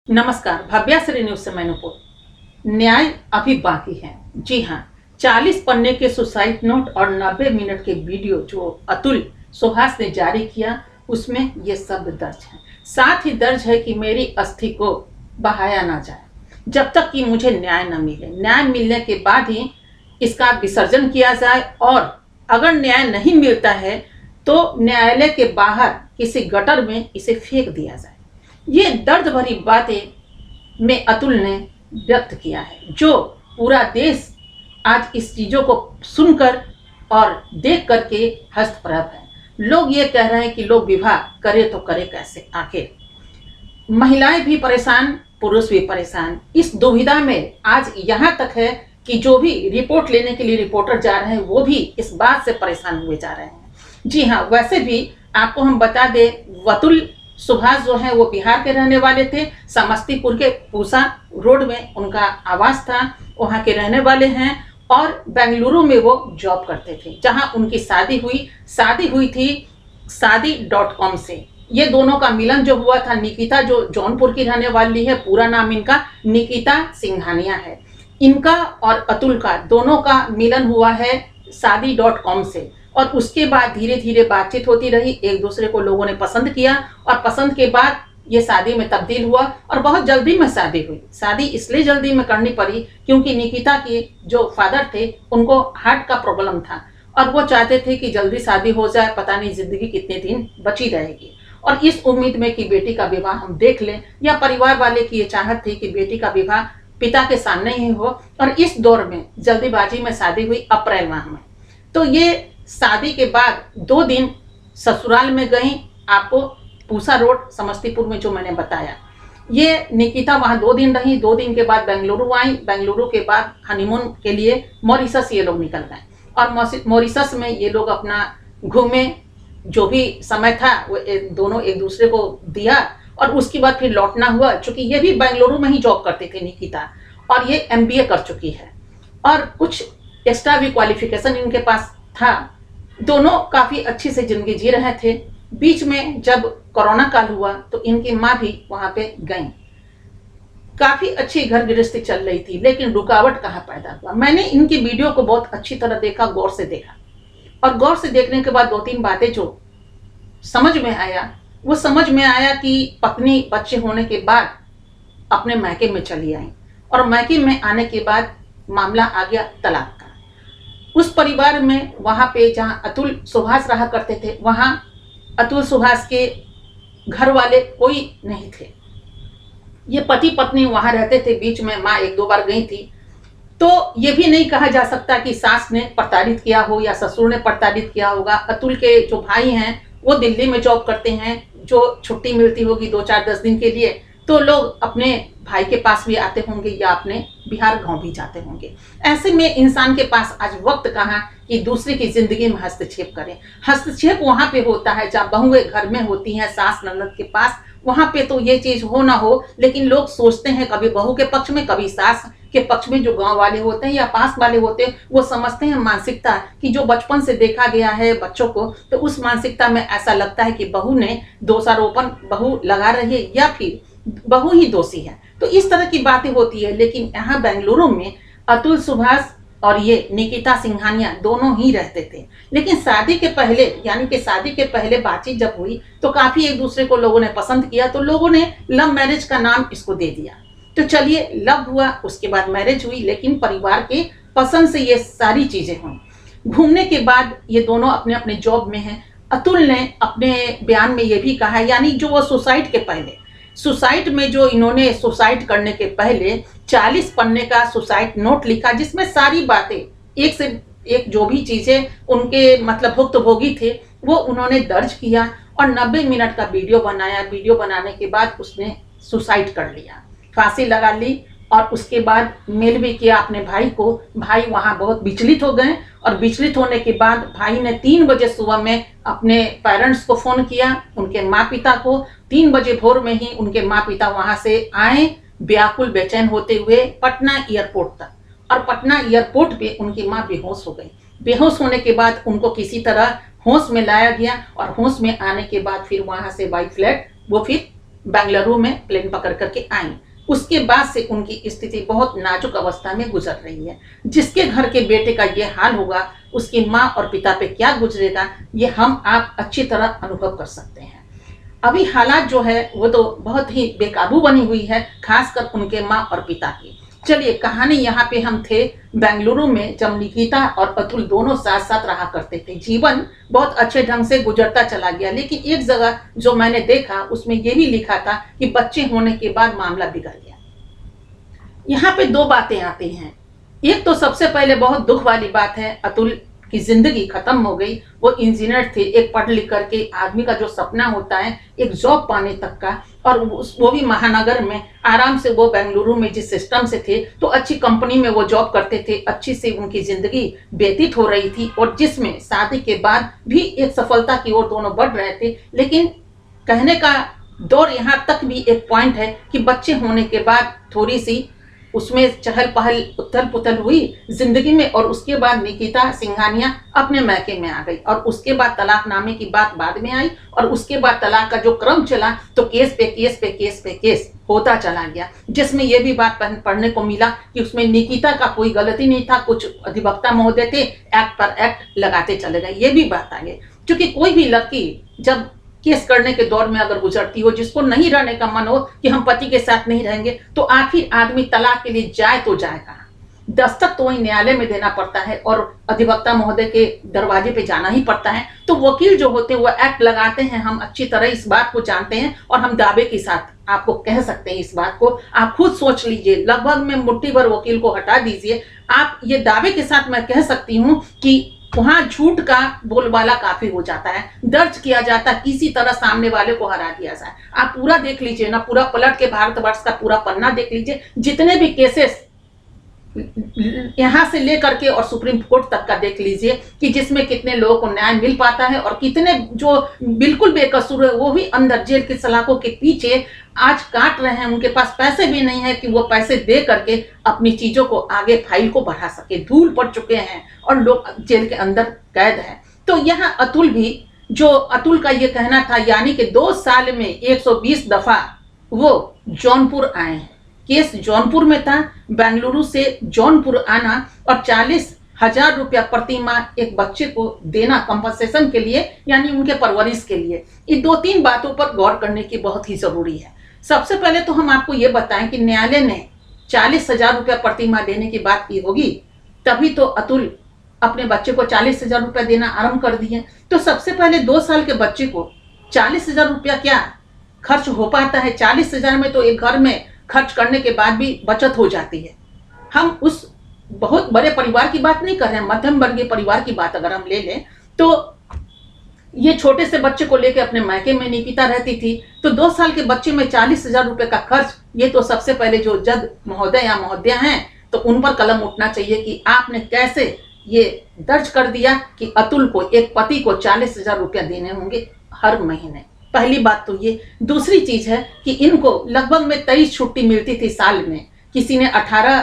नमस्कार, भव्याश्री न्यूज से मैं नुपुर। न्याय अभी बाकी है। जी हाँ, 40 पन्ने के सुसाइड नोट और 90 मिनट के वीडियो जो अतुल सुहास ने जारी किया, उसमें ये शब्द दर्ज है। साथ ही दर्ज है कि मेरी अस्थि को बहाया ना जाए जब तक कि मुझे न्याय न मिले। न्याय मिलने के बाद ही इसका विसर्जन किया जाए, और अगर न्याय नहीं मिलता है तो न्यायालय के बाहर किसी गटर में इसे फेंक दिया जाए। ये दर्द भरी बातें में अतुल ने व्यक्त किया है, जो पूरा देश आज इस चीजों को सुनकर और देख करके हस्तप्रभ है। लोग ये कह रहे हैं कि लोग विवाह करे तो करे कैसे। आखिर महिलाएं भी परेशान, पुरुष भी परेशान। इस दुविधा में आज यहाँ तक है कि जो भी रिपोर्ट लेने के लिए रिपोर्टर जा रहे हैं, वो भी इस बात से परेशान हुए जा रहे हैं। जी हाँ, वैसे भी आपको हम बता दें, अतुल सुहास जो है वो बिहार के रहने वाले थे। समस्तीपुर के पूसा रोड में उनका आवास था, वहाँ के रहने वाले हैं, और बेंगलुरु में वो जॉब करते थे, जहाँ उनकी शादी हुई थी शादी.com से। ये दोनों का मिलन जो हुआ था, निकिता जो जौनपुर की रहने वाली है, पूरा नाम इनका निकिता सिंघानिया है, इनका और अतुल का दोनों का मिलन हुआ है शादी.com से। और उसके बाद धीरे धीरे बातचीत होती रही, एक दूसरे को लोगों ने पसंद किया, और पसंद के बाद ये शादी में तब्दील हुआ, और बहुत जल्दी में शादी हुई। शादी इसलिए जल्दी में करनी पड़ी क्योंकि निकिता के जो फादर थे, उनको हार्ट का प्रॉब्लम था, और वो चाहते थे कि जल्दी शादी हो जाए, पता नहीं जिंदगी कितने दिन बची रहेगी। और इस उम्मीद में कि बेटी का विवाह हम देख लें, या परिवार वाले की ये चाहत थी कि बेटी का विवाह पिता के सामने ही हो, और इस दौर में जल्दीबाजी में शादी हुई अप्रैल माह में। तो ये शादी के बाद 2 दिन ससुराल में गई, आपको पूसा रोड समस्तीपुर में जो मैंने बताया। ये निकिता वहाँ 2 दिन रही, 2 दिन के बाद बेंगलुरु आई। बेंगलुरु के बाद हनीमून के लिए मॉरिशस ये लोग निकल गए, और मॉरिशस में ये लोग अपना घूमे। जो भी समय था वो दोनों एक दूसरे को दिया, और उसके बाद फिर लौटना हुआ। चूंकि ये भी बेंगलुरु में ही जॉब करते थे निकिता, और ये MBA कर चुकी है, और कुछ एक्स्ट्रा भी क्वालिफिकेशन इनके पास था। दोनों काफी अच्छी से जिंदगी जी रहे थे। बीच में जब कोरोना काल हुआ तो इनकी माँ भी वहां पे गई। काफी अच्छी घर गृहस्थी चल रही थी, लेकिन रुकावट कहाँ पैदा हुआ। मैंने इनकी वीडियो को बहुत अच्छी तरह देखा, गौर से देखा, और गौर से देखने के बाद 2-3 बातें जो समझ में आया, वो समझ में आया कि पत्नी बच्चे होने के बाद अपने मायके में चली आई, और मायके में आने के बाद मामला आ गया तलाक का। उस परिवार में वहां पे जहां अतुल सुहास रहा करते थे, वहां अतुल सुहास के घर वाले कोई नहीं थे। ये पति पत्नी वहां रहते थे। बीच में माँ 1-2 बार गई थी। तो ये भी नहीं कहा जा सकता कि सास ने प्रताड़ित किया हो या ससुर ने प्रताड़ित किया होगा। अतुल के जो भाई हैं वो दिल्ली में जॉब करते हैं, जो छुट्टी मिलती होगी 2-4-10 दिन के लिए, तो लोग अपने भाई के पास भी आते होंगे, या अपने बिहार गांव भी जाते होंगे। ऐसे में इंसान के पास आज वक्त कहाँ कि दूसरे की जिंदगी में हस्तक्षेप करें। हस्तक्षेप वहां पे होता है जहाँ बहुएं घर में होती हैं, सास ननद के पास, वहां पे तो ये चीज हो ना हो। लेकिन लोग सोचते हैं कभी बहू के पक्ष में, कभी सास के पक्ष में। जो गांव वाले होते हैं या पास वाले होते हैं, वो समझते हैं मानसिकता कि जो बचपन से देखा गया है बच्चों को, तो उस मानसिकता में ऐसा लगता है कि बहू ने दोषारोपण बहू लगा रही है, या फिर बहू ही दोषी है। तो इस तरह की बातें होती है। लेकिन यहाँ बेंगलुरु में अतुल सुहास और ये निकिता सिंघानिया दोनों ही रहते थे। लेकिन शादी के पहले, यानी कि शादी के पहले बातचीत जब हुई तो काफी एक दूसरे को लोगों ने पसंद किया, तो लोगों ने लव मैरिज का नाम इसको दे दिया। तो चलिए, लव हुआ, उसके बाद मैरिज हुई, लेकिन परिवार के पसंद से ये सारी चीजें हुई। घूमने के बाद ये दोनों अपने अपने जॉब में हैं। अतुल ने अपने बयान में ये भी कहा, यानी जो वो सुसाइड के पहले, सुसाइड में जो इन्होंने सुसाइड करने के पहले 40 पन्ने का सुसाइड नोट लिखा, जिसमें सारी बातें एक से एक जो भी चीजें उनके मतलब भुक्तभोगी थे वो उन्होंने दर्ज किया, और 90 मिनट का वीडियो बनाया। वीडियो बनाने के बाद उसने सुसाइड कर लिया, फांसी लगा ली, और उसके बाद मेल भी किया अपने भाई को। भाई वहां बहुत विचलित हो गए, और विचलित होने के बाद भाई ने 3 बजे सुबह में अपने पेरेंट्स को फोन किया, उनके माँ पिता को। 3 बजे भोर में ही उनके माँ पिता वहां से आए, व्याकुल बेचैन होते हुए पटना एयरपोर्ट तक, और पटना एयरपोर्ट पे उनकी माँ बेहोश हो गई। बेहोश होने के बाद उनको किसी तरह होश में लाया गया, और होश में आने के बाद फिर वहां से बाई फ्लाइट वो फिर बेंगलुरु में प्लेन पकड़ करके आई। उसके बाद से उनकी स्थिति बहुत नाजुक अवस्था में गुजर रही है। जिसके घर के बेटे का ये हाल होगा, उसकी माँ और पिता पे क्या गुजरेगा, ये हम आप अच्छी तरह अनुभव कर सकते हैं। अभी हालात जो है वो तो बहुत ही बेकाबू बनी हुई है, खासकर उनके माँ और पिता की। चलिए, कहानी यहाँ पे हम थे बेंगलुरु में, जब निकिता और अतुल दोनों साथ साथ रहा करते थे। जीवन बहुत अच्छे ढंग से गुजरता चला गया, लेकिन एक जगह जो मैंने देखा उसमें ये भी लिखा था कि बच्चे होने के बाद मामला बिगड़ गया। यहाँ पे दो बातें आती हैं। एक तो सबसे पहले बहुत दुख वाली बात है, अतुल की जिंदगी खत्म हो गई। वो इंजीनियर थे, एक पढ़ लिख करके आदमी का जो सपना होता है एक जॉब पाने तक का, और वो भी महानगर में, आराम से वो बेंगलुरु में जिस सिस्टम से थे, तो अच्छी कंपनी में वो जॉब करते थे, अच्छी से उनकी जिंदगी व्यतीत हो रही थी, और जिसमें शादी के बाद भी एक सफलता की ओर दोनों बढ़ रहे थे। लेकिन कहने का दौर यहाँ तक भी एक पॉइंट है कि बच्चे होने के बाद थोड़ी सी उसमें चहल पहल उथल पुथल हुई जिंदगी में, और उसके बाद निकिता सिंघानिया अपने मैके में आ गई, और उसके बाद तलाकनामे की बात बाद में आई, और उसके बाद तलाक का जो क्रम चला तो केस पे केस पे केस पे केस होता चला गया, जिसमें यह भी बात पढ़ने को मिला कि उसमें निकिता का कोई गलती नहीं था, कुछ अधिवक्ता महोदय थे एक्ट पर एक्ट लगाते चले गए। ये भी बात आ गई, क्योंकि कोई भी लड़की जब केस करने के दौर में अगर गुजरती हो, जिसको नहीं रहने का मन हो कि हम पति के साथ नहीं रहेंगे, तो आखिर आदमी तलाक के लिए जाए तो जाए कहाँ? दस्तक तो वही न्यायालय में देना पड़ता है और अधिवक्ता महोदय के दरवाजे पे जाना ही पड़ता है। तो वकील जो होते हैं वो एक्ट लगाते हैं, हम अच्छी तरह इस बात को जानते हैं, और हम दावे के साथ आपको कह सकते हैं इस बात को। आप खुद सोच लीजिए, लगभग में मुट्ठी भर वकील को हटा दीजिए, आप ये दावे के साथ मैं कह सकती हूँ कि वहां झूठ का बोलबाला काफी हो जाता है, दर्ज किया जाता है, किसी तरह सामने वाले को हरा दिया जाए। आप पूरा देख लीजिए ना, पूरा पलट के भारतवर्ष का पूरा पन्ना देख लीजिए, जितने भी केसेस यहां से लेकर के और सुप्रीम कोर्ट तक का देख लीजिए कि जिसमें कितने लोगों को न्याय मिल पाता है, और कितने जो बिल्कुल बेकसूर है वो भी अंदर जेल की सलाखों के पीछे आज काट रहे हैं। उनके पास पैसे भी नहीं है कि वो पैसे दे करके अपनी चीजों को आगे फाइल को बढ़ा सके, धूल पड़ चुके हैं और लोग जेल के अंदर कैद है। तो यहाँ अतुल भी, जो अतुल का ये कहना था, यानी कि 2 साल में 120 दफा वो जौनपुर आए हैं। केस जौनपुर में था, बेंगलुरु से जौनपुर आना और 40,000 रुपया प्रति माह एक बच्चे को देना कंपनसेशन के लिए, यानी उनके परवरिश के लिए। ये 2-3 बातों पर गौर करने की बहुत ही जरूरी है। सबसे पहले तो हम आपको ये बताएं कि न्यायालय ने 40,000 रुपया प्रति माह देने की बात की होगी, तभी तो अतुल अपने बच्चे को 40,000 रुपया देना आरंभ कर दिए। तो सबसे पहले 2 साल के बच्चे को 40,000 रुपया क्या खर्च हो पाता है? 40,000 में तो एक घर में खर्च करने के बाद भी बचत हो जाती है। हम उस बहुत बड़े परिवार की बात नहीं कर रहे हैं, मध्यम वर्गीय परिवार की बात अगर हम ले लें, तो ये छोटे से बच्चे को लेकर अपने मायके में निकिता रहती थी, तो 2 साल के बच्चे में 40,000 रुपए का खर्च, ये तो सबसे पहले जो जज महोदय या महोदया हैं तो उन पर कलम उठना चाहिए कि आपने कैसे ये दर्ज कर दिया कि अतुल को, एक पति को 40,000 रुपया देने होंगे हर महीने। पहली बात तो ये। दूसरी चीज है कि इनको लगभग में 23 छुट्टी मिलती थी साल में, किसी ने 18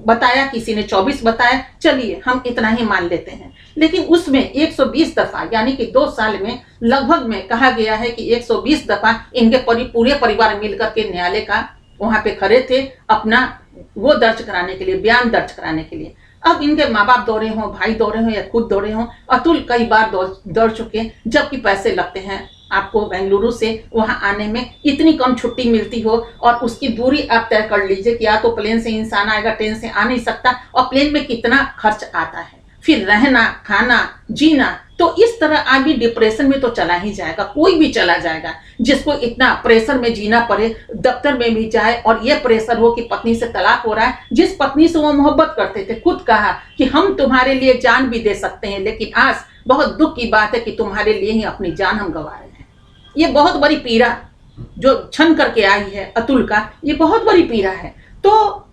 बताया, किसी ने 24 बताया, चलिए हम इतना ही मान लेते हैं। लेकिन उसमें 120 दफा, यानी कि 2 साल में लगभग में कहा गया है कि 120 दफा इनके पूरे परिवार मिलकर के न्यायालय का वहां पे खड़े थे अपना वो दर्ज कराने के लिए, बयान दर्ज कराने के लिए। अब इनके माँ बाप दौड़े हों, भाई दौड़े हों या खुद दौड़े हों, अतुल कई बार दौड़ चुके, जबकि पैसे लगते हैं आपको बेंगलुरु से वहां आने में, इतनी कम छुट्टी मिलती हो, और उसकी दूरी आप तय कर लीजिए कि या तो प्लेन से इंसान आएगा, ट्रेन से आ नहीं सकता, और प्लेन में कितना खर्च आता है, फिर रहना, खाना, जीना। तो इस तरह आदमी डिप्रेशन में तो चला ही जाएगा, कोई भी चला जाएगा जिसको इतना प्रेशर में जीना पड़े, दफ्तर में भी जाए और ये प्रेशर हो कि पत्नी से तलाक हो रहा है, जिस पत्नी से वो मोहब्बत करते थे, खुद कहा कि हम तुम्हारे लिए जान भी दे सकते हैं, लेकिन आज बहुत दुख की बात है कि तुम्हारे लिए ही अपनी जान हम गंवा रहे हैं। ये बहुत बड़ी पीड़ा जो छन करके आई है अतुल का, ये बहुत बड़ी पीड़ा है। तो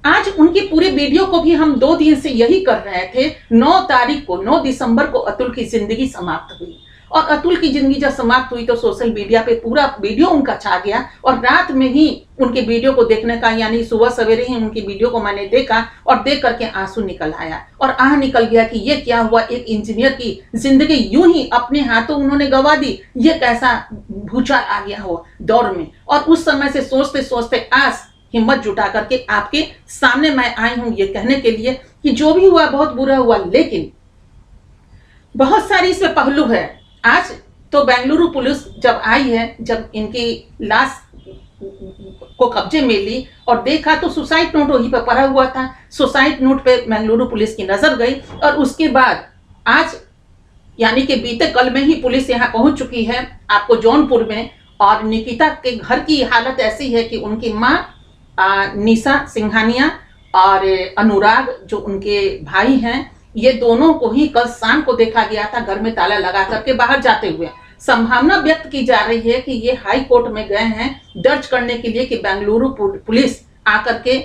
आज उनकी पूरे वीडियो को भी हम 2 दिन से यही कर रहे थे। 9 तारीख को, 9 दिसंबर को अतुल की जिंदगी समाप्त हुई, और अतुल की जिंदगी जब समाप्त हुई तो सोशल मीडिया पे पूरा वीडियो उनका छा गया और रात में ही उनके वीडियो को देखने का, यानी सुबह सवेरे ही उनकी वीडियो को मैंने देखा और देख करके आंसू निकल आया और आह निकल गया कि ये क्या हुआ, एक इंजीनियर की जिंदगी यूं ही अपने हाथों उन्होंने गंवा दी, ये कैसा भूचाल आ गया हो दौर में। और उस समय से सोचते सोचते आज हिम्मत जुटा करके आपके सामने मैं आई हूं ये कहने के लिए कि जो भी हुआ बहुत बुरा हुआ, लेकिन बहुत सारी इसमें पहलू है। आज तो बेंगलुरु पुलिस जब आई है, जब इनकी लाश को कब्जे में ली और देखा तो सुसाइड नोट वहीं पर पड़ा हुआ था। सुसाइड नोट पे बेंगलुरु पुलिस की नजर गई और उसके बाद आज यानी कि बीते कल में ही पुलिस यहाँ पहुंच चुकी है आपको जौनपुर में। और निकिता के घर की हालत ऐसी है कि उनकी माँ निशा सिंघानिया और अनुराग जो उनके भाई हैं, ये दोनों को ही कल शाम को देखा गया था घर में ताला लगा करके बाहर जाते हुए। संभावना व्यक्त की जा रही है कि ये हाई कोर्ट में गए हैं दर्ज करने के लिए कि बेंगलुरु पुलिस आकर के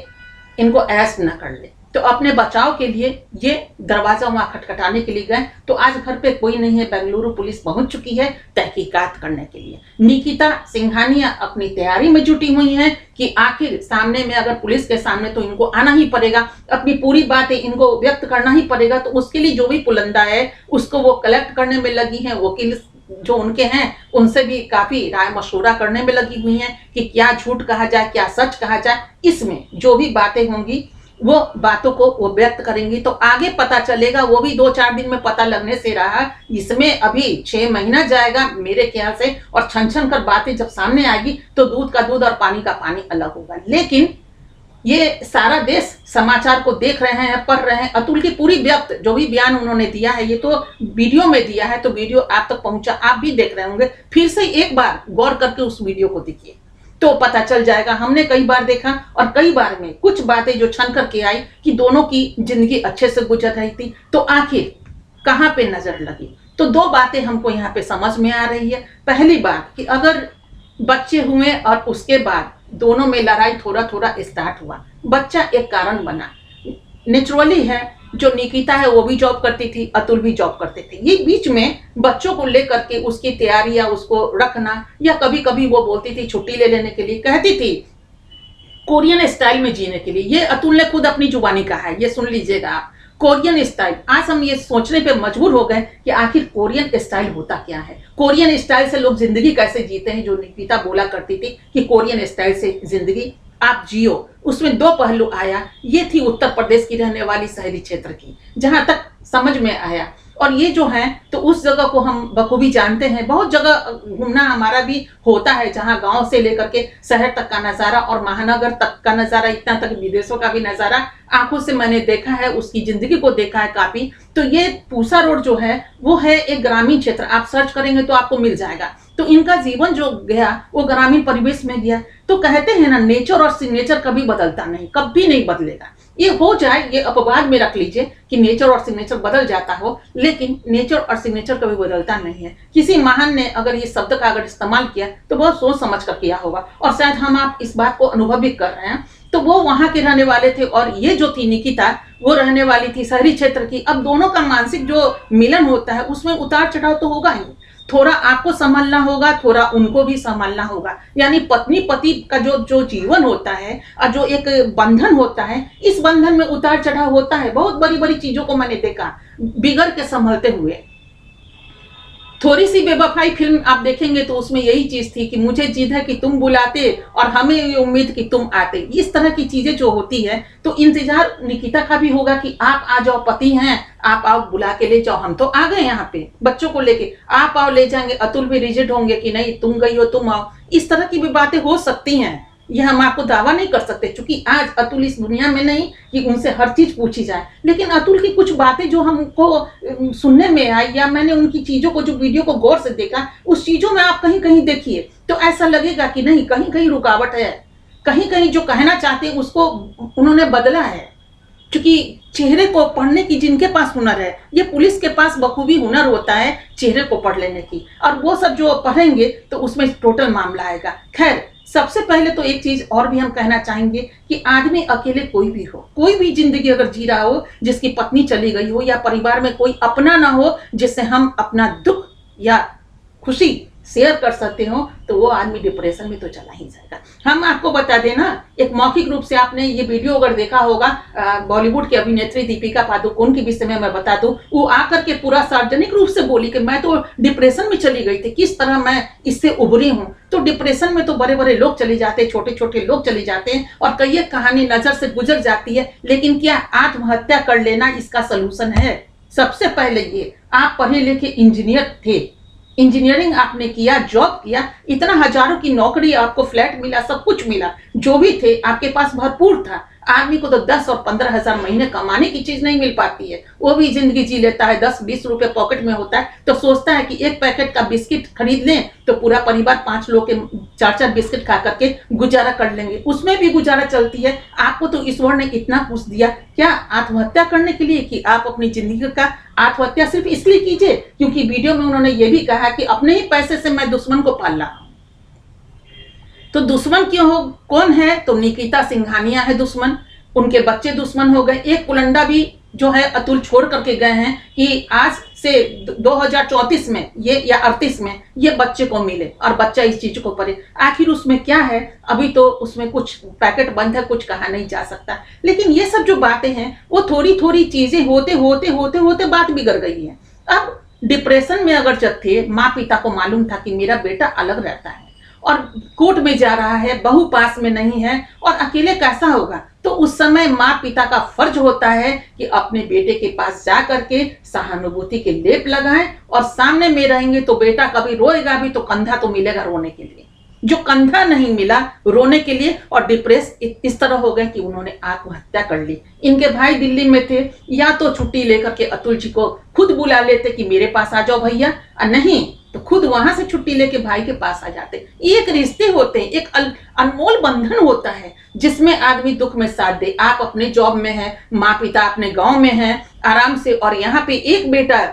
इनको अरेस्ट न कर ले, तो अपने बचाव के लिए ये दरवाजा वहां खटखटाने के लिए गए। तो आज घर पे कोई नहीं है, बेंगलुरु पुलिस पहुंच चुकी है तहकीकात करने के लिए। निकिता सिंघानिया अपनी तैयारी में जुटी हुई हैं कि आखिर सामने में अगर पुलिस के सामने तो इनको आना ही पड़ेगा, अपनी पूरी बातें इनको व्यक्त करना ही पड़ेगा। तो उसके लिए जो भी पुलंदा है उसको वो कलेक्ट करने में लगी है। वकील जो उनके हैं उनसे भी काफी राय मशवरा करने में लगी हुई हैं कि क्या झूठ कहा जाए, क्या सच कहा जाए। इसमें जो भी बातें होंगी वो बातों को वो व्यक्त करेंगी तो आगे पता चलेगा। वो भी 2-4 दिन में पता लगने से रहा, इसमें अभी 6 महीना जाएगा मेरे ख्याल से। और छन छन कर बातें जब सामने आएगी तो दूध का दूध और पानी का पानी अलग होगा। लेकिन ये सारा देश समाचार को देख रहे हैं, पढ़ रहे हैं। अतुल की पूरी व्यक्त जो भी बयान उन्होंने दिया है, ये तो वीडियो में दिया है, तो वीडियो आप तक पहुंचा, आप भी देख रहे होंगे। फिर से एक बार गौर करके उस वीडियो को देखिए तो पता चल जाएगा। हमने कई बार देखा और कई बार में कुछ बातें जो छन करके आई कि दोनों की जिंदगी अच्छे से गुजर रही थी, तो आखिर कहां पे नजर लगी। तो 2 बातें हमको यहाँ पे समझ में आ रही है। पहली बात कि अगर बच्चे हुए और उसके बाद दोनों में लड़ाई थोड़ा थोड़ा स्टार्ट हुआ, बच्चा एक कारण बना, नेचुरली है। जो निकिता है वो भी जॉब करती थी, अतुल भी जॉब करते थे। ये बीच में बच्चों को लेकर के उसकी तैयारी या उसको रखना, या कभी कभी वो बोलती थी छुट्टी ले लेने के लिए, कहती थी कोरियन स्टाइल में जीने के लिए। ये अतुल ने खुद अपनी जुबानी कहा है, ये सुन लीजिएगा आप, कोरियन स्टाइल। आज हम ये सोचने पे मजबूर हो गए कि आखिर कोरियन स्टाइल होता क्या है, कोरियन स्टाइल से लोग जिंदगी कैसे जीते हैं। जो निकिता बोला करती थी कि कोरियन स्टाइल से जिंदगी आप जियो, उसमें 2 पहलू आया। ये थी उत्तर प्रदेश की रहने वाली शहरी क्षेत्र की, जहां तक समझ में आया। और ये जो है तो उस जगह को हम बखूबी जानते हैं। बहुत जगह घूमना हमारा भी होता है, जहां गांव से लेकर के शहर तक का नजारा और महानगर तक का नजारा, इतना तक विदेशों का भी नजारा आंखों से मैंने देखा है, उसकी जिंदगी को देखा है काफी। तो ये पूसा रोड जो है वो है एक ग्रामीण क्षेत्र, आप सर्च करेंगे तो आपको मिल जाएगा। तो इनका जीवन जो गया वो ग्रामीण परिवेश में गया। तो कहते हैं ना, नेचर और सिग्नेचर कभी बदलता नहीं, कभी नहीं बदलेगा। ये हो जाए, ये अपवाद में रख लीजिए कि नेचर और सिग्नेचर बदल जाता हो, लेकिन नेचर और सिग्नेचर कभी बदलता नहीं है। किसी महान ने अगर ये शब्द का अगर इस्तेमाल किया तो बहुत सोच समझ कर किया होगा, और शायद हम आप इस बात को अनुभव भी कर रहे हैं। तो वो वहां के रहने वाले थे और ये जो थी निकिता वो रहने वाली थी शहरी क्षेत्र की। अब दोनों का मानसिक जो मिलन होता है उसमें उतार चढ़ाव तो होगा ही, थोड़ा आपको संभालना होगा, थोड़ा उनको भी संभालना होगा। यानी पत्नी पति का जो जीवन होता है और जो एक बंधन होता है, इस बंधन में उतार चढ़ाव होता है। बहुत बड़ी बड़ी चीजों को मैंने देखा बिगड़ के संभलते हुए। थोड़ी सी बेवफाई फिल्म आप देखेंगे तो उसमें यही चीज थी कि मुझे जिद है कि तुम बुलाते और हमें ये उम्मीद कि तुम आते। इस तरह की चीजें जो होती है तो इंतजार निकिता का भी होगा कि आप आ जाओ, पति हैं, आप आओ, बुला के ले जाओ। हम तो आ गए यहाँ पे बच्चों को लेके, आप आओ, ले जाएंगे। अतुल भी रिजिड होंगे कि नहीं तुम गई हो, तुम आओ। इस तरह की भी बातें हो सकती हैं, यह हम आपको दावा नहीं कर सकते, क्योंकि आज अतुल इस दुनिया में नहीं कि उनसे हर चीज पूछी जाए। लेकिन अतुल की कुछ बातें जो हमको सुनने में आई, या मैंने उनकी चीजों को, जो वीडियो को गौर से देखा, उस चीजों में आप कहीं कहीं देखिए तो ऐसा लगेगा कि नहीं, कहीं कहीं रुकावट है, कहीं कहीं जो कहना चाहते हैं उसको उन्होंने बदला है। क्योंकि चेहरे को पढ़ने की जिनके पास हुनर है, ये पुलिस के पास बखूबी हुनर होता है चेहरे को पढ़ लेने की, और वो सब जो पढ़ेंगे तो उसमें टोटल मामला आएगा। खैर, सबसे पहले तो एक चीज और भी हम कहना चाहेंगे कि आदमी अकेले कोई भी हो, कोई भी जिंदगी अगर जी रहा हो, जिसकी पत्नी चली गई हो, या परिवार में कोई अपना ना हो जिससे हम अपना दुख या खुशी शेयर कर सकते हो तो वो आदमी डिप्रेशन में तो चला ही जाएगा। हम आपको बता दें ना, एक मौखिक रूप से आपने ये वीडियो अगर देखा होगा, बॉलीवुड की अभिनेत्री दीपिका पादुकोण के विषय में मैं बता दूं, वो आकर के पूरा सार्वजनिक रूप से बोली कि मैं तो डिप्रेशन में चली गई थी, किस तरह मैं इससे उभरी हूं। तो डिप्रेशन में तो बड़े बड़े लोग चले जाते हैं, छोटे छोटे लोग चले जाते हैं, और कई एक कहानी नजर से गुजर जाती है। लेकिन क्या आत्महत्या कर लेना इसका सलूशन है? सबसे पहले ये, आप पढ़े लिखे इंजीनियर थे, इंजीनियरिंग आपने किया, जॉब किया, इतना हजारों की नौकरी, आपको फ्लैट मिला, सब कुछ मिला, जो भी थे आपके पास भरपूर था। आदमी को तो 10 और 15 हजार महीने कमाने की चीज नहीं मिल पाती है, वो भी जिंदगी जी लेता है। 10-20 रुपए पॉकेट में होता है तो सोचता है कि एक पैकेट का बिस्किट खरीद लें तो पूरा परिवार 5 लोग के 4-4 बिस्किट खा करके गुजारा कर लेंगे, उसमें भी गुजारा चलती है। आपको तो ईश्वर ने इतना कुछ दिया, क्या आत्महत्या करने के लिए कि आप अपनी जिंदगी का आत्महत्या सिर्फ इसलिए कीजिए क्योंकि वीडियो में उन्होंने ये भी कहा कि अपने ही पैसे से मैं दुश्मन को पाल रहा हूं। तो दुश्मन क्यों हो, कौन है? तो निकिता सिंघानिया है दुश्मन, उनके बच्चे दुश्मन हो गए। एक कुलंडा भी जो है अतुल छोड़ करके गए हैं कि आज से 2034 में ये या 38 में ये बच्चे को मिले और बच्चा इस चीज को पढ़े। आखिर उसमें क्या है? अभी तो उसमें कुछ पैकेट बंद है, कुछ कहा नहीं जा सकता। लेकिन ये सब जो बातें हैं वो थोड़ी थोड़ी चीजें होते होते होते होते बात बिगड़ गई है। अब डिप्रेशन में अगर जब थे, माँ पिता को मालूम था कि मेरा बेटा अलग रहता है और कोर्ट में जा रहा है, बहू पास में नहीं है और अकेले कैसा होगा, तो उस समय माँ पिता का फर्ज होता है कि अपने बेटे के पास जा करके सहानुभूति के लेप लगाएं, और सामने में रहेंगे तो बेटा कभी रोएगा भी तो कंधा तो मिलेगा रोने के लिए। जो कंधा नहीं मिला रोने के लिए, और डिप्रेस इस तरह हो गए कि उन्होंने आत्महत्या कर ली। इनके भाई दिल्ली में थे, या तो छुट्टी लेकर के अतुल जी को खुद बुला लेते कि मेरे पास आ जाओ भैया, नहीं तो खुद वहां से छुट्टी लेके भाई के पास आ जाते। एक रिश्ते होते हैं, एक अनमोल बंधन होता है जिसमें आदमी दुख में साथ दे। आप अपने जॉब में हैं, माँ पिता अपने गांव में हैं आराम से, और यहाँ पे एक बेटा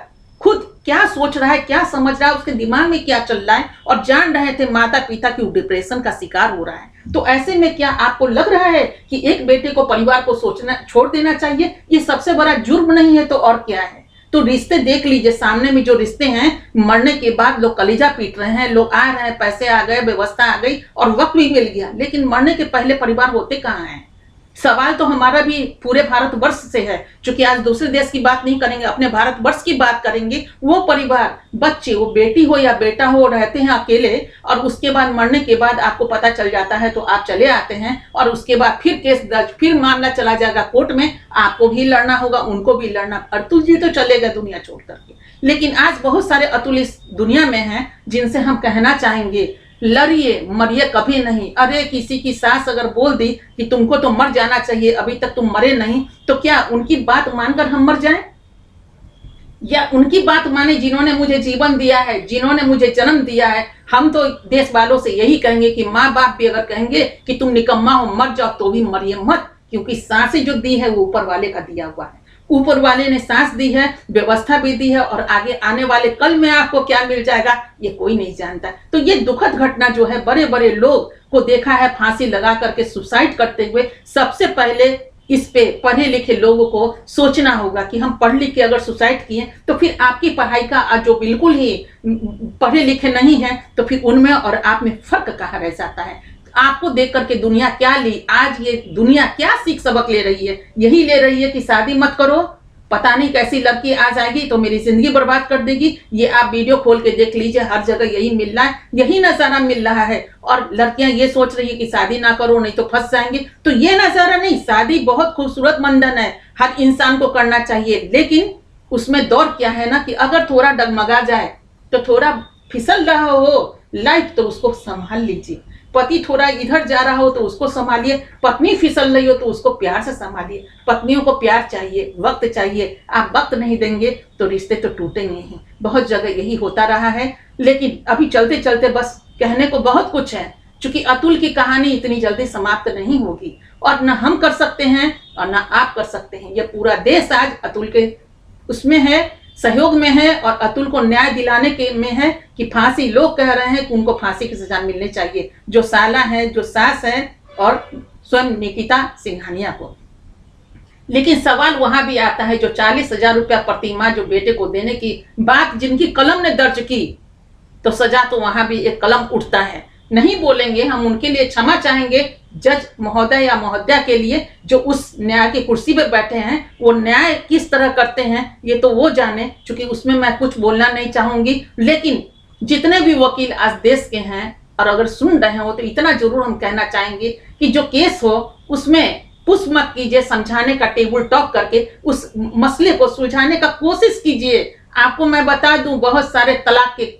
खुद क्या सोच रहा है, क्या समझ रहा है, उसके दिमाग में क्या चल रहा है, और जान रहे थे माता पिता की डिप्रेशन का शिकार हो रहा है। तो ऐसे में क्या आपको लग रहा है कि एक बेटे को परिवार को सोचना छोड़ देना चाहिए? ये सबसे बड़ा जुर्म नहीं है तो और क्या है? तो रिश्ते देख लीजिए, सामने में जो रिश्ते हैं, मरने के बाद लोग कलेजा पीट रहे हैं, लोग आ रहे हैं, पैसे आ गए, व्यवस्था आ गई और वक्त भी मिल गया, लेकिन मरने के पहले परिवार होते कहाँ हैं? सवाल तो हमारा भी पूरे भारतवर्ष से है, क्योंकि आज दूसरे देश की बात नहीं करेंगे, अपने भारतवर्ष की बात करेंगे। वो परिवार, बच्चे, वो बेटी हो या बेटा हो, रहते हैं अकेले, और उसके बाद मरने के बाद आपको पता चल जाता है तो आप चले आते हैं, और उसके बाद फिर केस दर्ज, फिर मामला चला जाएगा कोर्ट में, आपको भी लड़ना होगा, उनको भी लड़ना। अतुल जी तो चले गए दुनिया छोड़ करके, लेकिन आज बहुत सारे अतुल इस दुनिया में हैं जिनसे हम कहना चाहेंगे, लड़िए मरिए कभी नहीं। अरे किसी की सास अगर बोल दी कि तुमको तो मर जाना चाहिए, अभी तक तुम मरे नहीं, तो क्या उनकी बात मानकर हम मर जाएं? या उनकी बात माने जिन्होंने मुझे जीवन दिया है, जिन्होंने मुझे जन्म दिया है? हम तो देश वालों से यही कहेंगे कि माँ बाप भी अगर कहेंगे कि तुम निकम्मा हो, मर जाओ, तो भी मरिए मत, क्योंकि सांसें जो दी है वो ऊपर वाले का दिया हुआ है। ऊपर वाले ने सांस दी है, व्यवस्था भी दी है, और आगे आने वाले कल में आपको क्या मिल जाएगा ये कोई नहीं जानता। तो ये दुखद घटना जो है, बड़े बड़े लोग को देखा है फांसी लगा करके सुसाइड करते हुए। सबसे पहले इस पे पढ़े लिखे लोगों को सोचना होगा कि हम पढ़ लिख के अगर सुसाइड किए तो फिर आपकी पढ़ाई का जो बिल्कुल ही पढ़े लिखे नहीं है तो फिर उनमें और आप में फर्क कहाँ रह जाता है? आपको देख करके दुनिया क्या ली, आज ये दुनिया क्या सीख सबक ले रही है? यही ले रही है कि शादी मत करो, पता नहीं कैसी लड़की आ जाएगी तो मेरी जिंदगी बर्बाद कर देगी। ये आप वीडियो खोल के देख लीजिए, हर जगह यही मिल रहा है, यही नजारा मिल रहा है। और लड़कियां ये सोच रही है कि शादी ना करो नहीं तो फंस जाएंगे। तो ये नजारा नहीं, शादी बहुत खूबसूरत बंधन है, हर इंसान को करना चाहिए, लेकिन उसमें दौर क्या है ना कि अगर थोड़ा डगमगा जाए तो थोड़ा फिसल रहा हो लाइफ तो उसको संभाल लीजिए। पति थोड़ा इधर जा रहा हो तो उसको संभालिए, पत्नी फिसल रही हो तो उसको प्यार से संभालिए। पत्नियों को प्यार चाहिए, वक्त चाहिए। आप वक्त नहीं देंगे तो रिश्ते तो टूटेंगे ही। बहुत जगह यही होता रहा है, लेकिन अभी चलते चलते बस कहने को बहुत कुछ है, क्योंकि अतुल की कहानी इतनी जल्दी समाप्त नहीं होगी, और न हम कर सकते हैं और न आप कर सकते हैं। यह पूरा देश आज अतुल के उसमें है, सहयोग में है, और अतुल को न्याय दिलाने के में है कि फांसी, लोग कह रहे हैं कि उनको फांसी की सजा मिलनी चाहिए, जो साला है, जो सास है, और स्वयं निकिता सिंघानिया को। लेकिन सवाल वहां भी आता है, जो 40,000 रुपया प्रतिमाह जो बेटे को देने की बात जिनकी कलम ने दर्ज की, तो सजा तो वहां भी एक कलम उठता है। नहीं बोलेंगे, हम उनके लिए क्षमा चाहेंगे जज महोदय या महोदया के लिए जो उस न्याय की कुर्सी पर बैठे हैं। वो न्याय किस तरह करते हैं ये तो वो जाने, क्योंकि उसमें मैं कुछ बोलना नहीं चाहूंगी। लेकिन जितने भी वकील आज देश के हैं और अगर सुन रहे हो तो इतना जरूर हम कहना चाहेंगे कि जो केस हो उसमें पुश मत कीजिए, समझाने का टेबल टॉक करके उस मसले को सुलझाने का कोशिश कीजिए। आपको मैं बता दूं, बहुत सारे तलाक के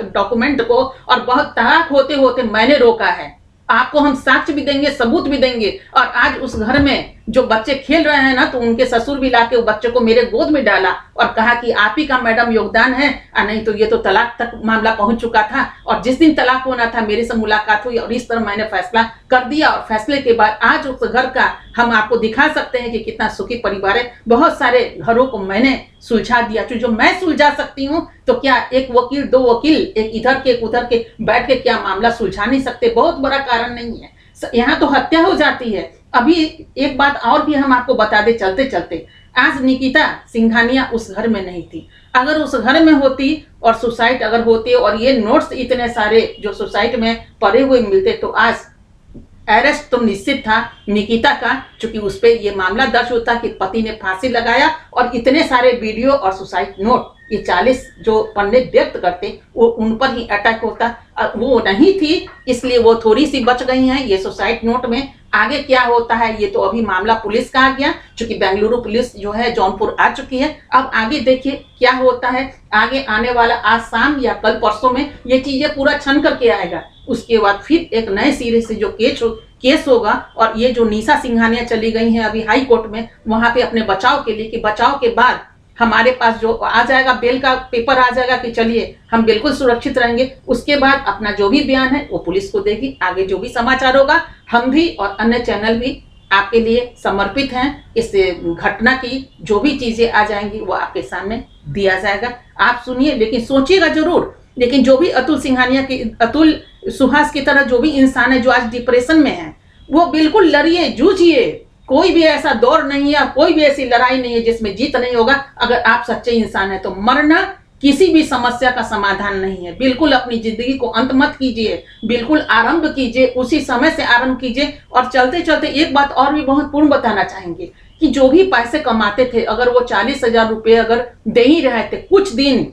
डॉक्यूमेंट को और बहुत तलाक होते होते मैंने रोका है। आपको हम साक्ष्य भी देंगे, सबूत भी देंगे। और आज उस घर में जो बच्चे खेल रहे हैं ना, तो उनके ससुर भी लाके वो बच्चे को मेरे गोद में डाला और कहा कि आप ही का मैडम योगदान है, नहीं तो ये तो तलाक तक मामला पहुंच चुका था। और जिस दिन तलाक होना था मेरे से मुलाकात हुई और इस तरह मैंने फैसला कर दिया। और फैसले के बाद आज उस घर का हम आपको दिखा सकते हैं कि कितना सुखी परिवार है। बहुत सारे घरों को मैंने सुलझा दिया। जो मैं सुलझा सकती हूँ तो क्या एक वकील, दो वकील, एक इधर के एक उधर के बैठ के क्या मामला सुलझा नहीं सकते? बहुत बड़ा कारण नहीं है। यहाँ तो हत्या हो जाती है। अभी एक बात और भी हम आपको बता दे चलते चलते, आज निकिता सिंघानिया उस घर में नहीं थी। अगर उस घर में होती और सुसाइड अगर होते और ये नोट्स इतने सारे जो सुसाइड में पड़े हुए मिलते तो आज अरेस्ट तो निश्चित था निकिता का, क्योंकि उस पर यह मामला दर्ज होता कि पति ने फांसी लगाया और इतने सारे वीडियो और सुसाइड नोट, ये 40 जो पन्ने व्यक्त करते वो उन पर ही अटैक होता। वो नहीं थी इसलिए वो थोड़ी सी बच गई हैं ये सुसाइड नोट में। आगे क्या होता है ये तो अभी मामला पुलिस का आ गया, क्योंकि बेंगलुरु पुलिस जो है जौनपुर आ चुकी है। अब आगे देखिए क्या होता है। आगे आने वाला आज शाम या कल परसों में ये चीजें पूरा छन करके आएगा। उसके बाद फिर एक नए सिरे से जो केस होगा। और ये जो निशा सिंघानिया चली गई हैं अभी हाई कोर्ट में, वहां पे अपने बचाव के लिए कि बचाव के बाद हमारे पास जो आ जाएगा बेल का पेपर आ जाएगा कि चलिए हम बिल्कुल सुरक्षित रहेंगे। उसके बाद अपना जो भी बयान है वो पुलिस को देगी। आगे जो भी समाचार होगा हम भी और अन्य चैनल भी आपके लिए समर्पित हैं। इस घटना की जो भी चीजें आ जाएंगी वो आपके सामने दिया जाएगा। आप सुनिए, लेकिन सोचिएगा जरूर। लेकिन जो भी अतुल सिंघानिया की, अतुल सुहास की तरह जो भी इंसान है जो आज डिप्रेशन में है, वो बिल्कुल लड़िए, जूझिए। कोई भी ऐसा दौर नहीं है, कोई भी ऐसी लड़ाई नहीं है जिसमें जीत नहीं होगा। अगर आप सच्चे इंसान हैं तो मरना किसी भी समस्या का समाधान नहीं है। बिल्कुल अपनी जिंदगी को अंत मत कीजिए, बिल्कुल आरंभ कीजिए, उसी समय से आरंभ कीजिए। और चलते चलते एक बात और भी महत्वपूर्ण बताना चाहेंगे कि जो भी पैसे कमाते थे, अगर वो 40,000 रुपये अगर दे ही रहे थे, कुछ दिन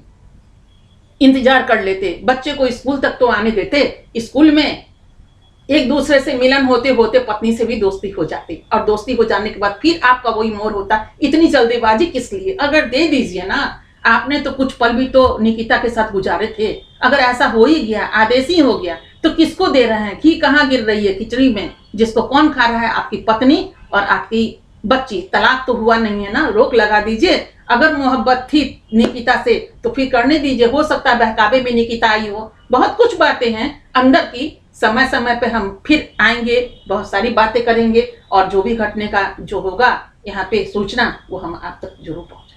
इंतजार कर लेते, बच्चे को स्कूल तक तो आने देते। स्कूल में एक दूसरे से मिलन होते होते पत्नी से भी दोस्ती हो जाती और दोस्ती हो जाने के बाद फिर आपका वही मोड़ होता। इतनी जल्दीबाजी किस लिए? अगर दे दीजिए ना, आपने तो कुछ पल भी तो निकिता के साथ गुजारे थे। अगर ऐसा हो ही गया, आदेश ही हो गया, तो किसको दे रहे हैं? घी कहाँ गिर रही है खिचड़ी में, जिसको कौन खा रहा है? आपकी पत्नी और आपकी बच्ची। तलाक तो हुआ नहीं है ना, रोक लगा दीजिए। अगर मोहब्बत थी निकिता से तो फिर करने दीजिए। हो सकता है बहकावे में निकिता आई हो। बहुत कुछ बातें हैं अंदर की। समय समय पे हम फिर आएंगे, बहुत सारी बातें करेंगे और जो भी घटने का जो होगा यहाँ पे सूचना वो हम आप तक जरूर पहुंचाएंगे।